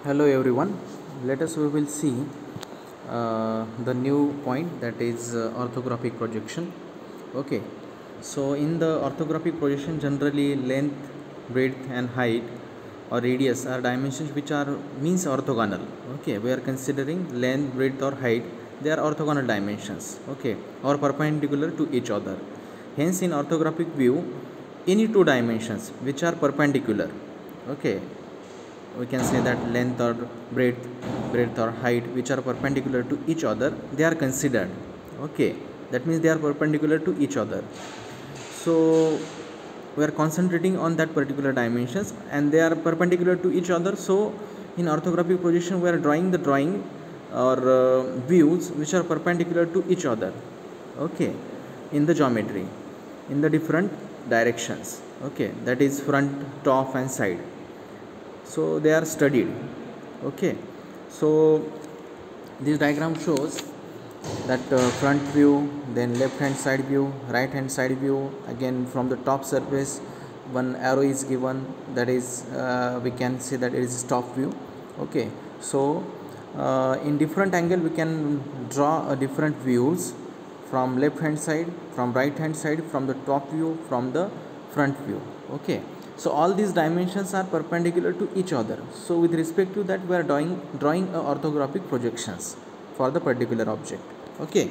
Hello everyone. Let us we will see the new point, that is orthographic projection. Okay. So in the orthographic projection, generally length, breadth and height or radius are dimensions which are means orthogonal. Okay, we are considering length, breadth or height, they are orthogonal dimensions. Okay, or perpendicular to each other. Hence in orthographic view, any two dimensions which are perpendicular, okay, we can say that length or breadth or height which are perpendicular to each other, they are considered. Okay, that means they are perpendicular to each other. So we are concentrating on that particular dimensions and they are perpendicular to each other. So in orthographic projection we are drawing the drawing or views which are perpendicular to each other, okay, in the geometry in the different directions. Okay, that is front, top and side. So they are studied. Okay, so this diagram shows that front view, then left hand side view, right hand side view. Again from the top surface one arrow is given, that is we can say that it is top view. Okay, so in different angle we can draw different views from left hand side, from right hand side, from the top view, from the front view. Okay, so all these dimensions are perpendicular to each other. So with respect to that we are drawing a orthographic projections for the particular object. Okay,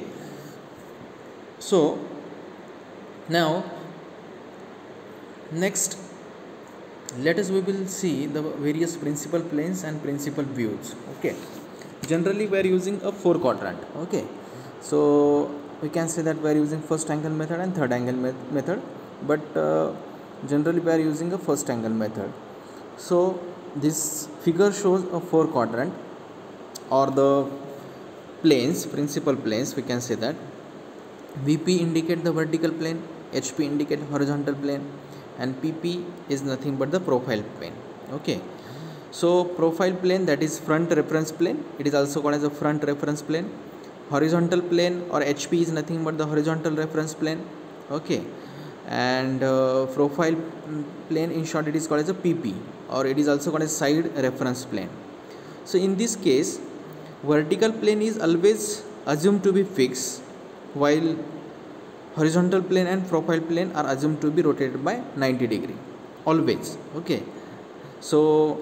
so now next let us we will see the various principal planes and principal views. Okay, generally we are using a 4 quadrant. Okay, so we can say that we are using first angle method and third angle method, but generally we are using a first angle method. So this figure shows a 4 quadrant or the planes, principal planes. We can say that VP indicate the vertical plane, HP indicate horizontal plane, and PP is nothing but the profile plane. Okay, so profile plane, that is front reference plane, it is also called as a front reference plane. Horizontal plane or HP is nothing but the horizontal reference plane. Okay, and profile plane, in short, it is called as a PP, or it is also called as side reference plane. So in this case vertical plane is always assumed to be fixed, while horizontal plane and profile plane are assumed to be rotated by 90 degree always. Okay, so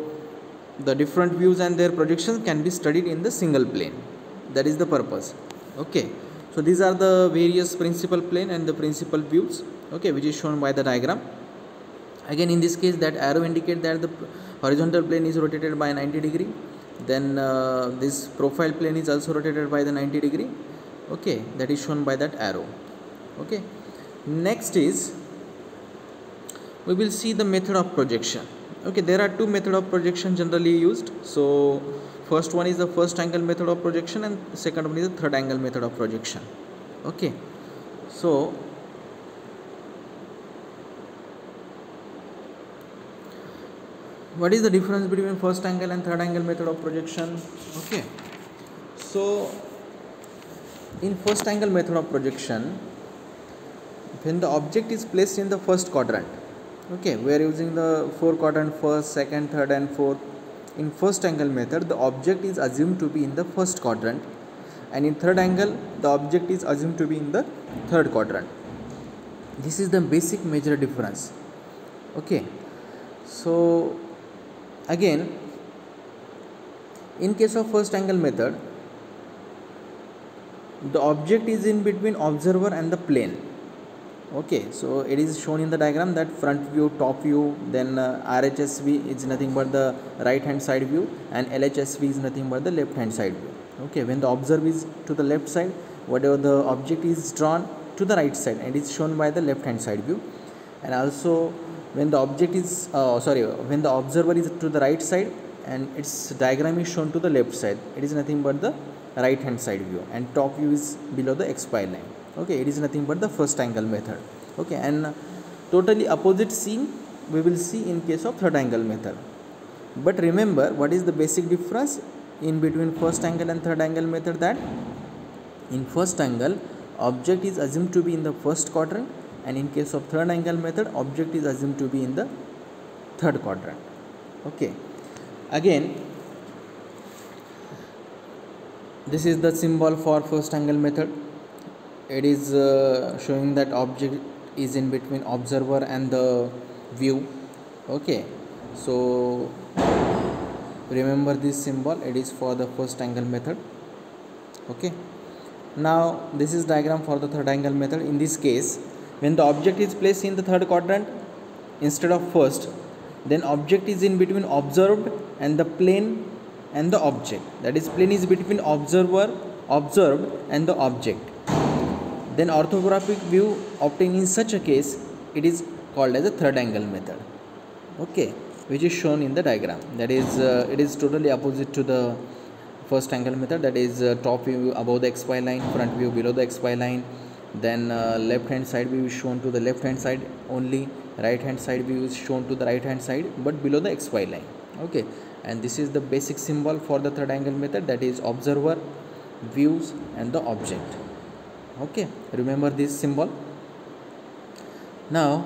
the different views and their projections can be studied in the single plane. That is the purpose. Okay, so these are the various principal plane and the principal views, okay, which is shown by the diagram. Again in this case that arrow indicate that the horizontal plane is rotated by 90 degree, then this profile plane is also rotated by the 90 degree. Okay, that is shown by that arrow. Okay, next is we will see the method of projection. Okay, there are two methods of projection generally used. So first one is the first angle method of projection and second one is the third angle method of projection. Okay, so what is the difference between first angle and third angle method of projection? Okay, so in first angle method of projection, when the object is placed in the first quadrant, okay, we are using the 4 quadrant, first, second, third and fourth. In first angle method the object is assumed to be in the first quadrant, and in third angle the object is assumed to be in the third quadrant. This is the basic major difference. Okay, so again in case of first angle method the object is in between observer and the plane. Okay, so it is shown in the diagram that front view, top view, then RHSV is nothing but the right hand side view and LHSV is nothing but the left hand side view. Okay, when the observer is to the left side, whatever the object is drawn to the right side and it is shown by the left hand side view, and also when the object is when the observer is to the right side and its diagram is shown to the left side, it is nothing but the right hand side view, and top view is below the XY line. Okay, it is nothing but the first angle method. Okay, and totally opposite scene we will see in case of third angle method. But remember what is the basic difference in between first angle and third angle method, that in first angle object is assumed to be in the first quadrant, and in case of third angle method object is assumed to be in the third quadrant. Okay, again This is the symbol for first angle method. It is showing that object is in between observer and the view. Okay, so remember this symbol, it is for the first angle method. Okay, now this is diagram for the third angle method. In this case, when the object is placed in the third quadrant instead of first, then object is in between observed and the plane and the object, that is plane is between observed and the object. Then orthographic view obtained in such a case, it is called as a third angle method. Okay, which is shown in the diagram. That is it is totally opposite to the first angle method, that is top view above the xy line, front view below the xy line, then left hand side view is shown to the left hand side only, right hand side view is shown to the right hand side but below the xy line. Okay, and this is the basic symbol for the third angle method, that is observer, views and the object. Okay, remember this symbol. Now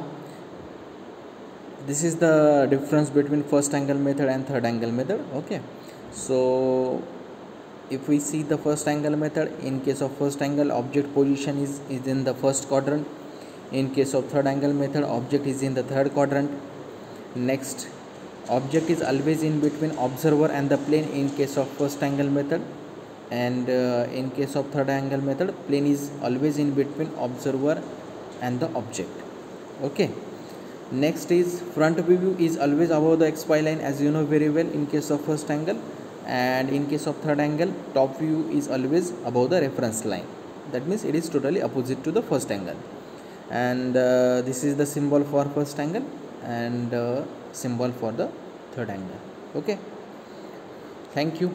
this is the difference between first angle method and third angle method. Okay, so if we see the first angle method, in case of first angle, object position is in the first quadrant. In case of third angle method, object is in the third quadrant. Next, object is always in between observer and the plane in case of first angle method, and in case of third angle method, plane is always in between observer and the object. Okay, next is front view is always above the xy line, as you know very well in case of first angle, and in case of third angle, top view is always above the reference line. That means it is totally opposite to the first angle. And this is the symbol for first angle and symbol for the third angle. Okay, thank you.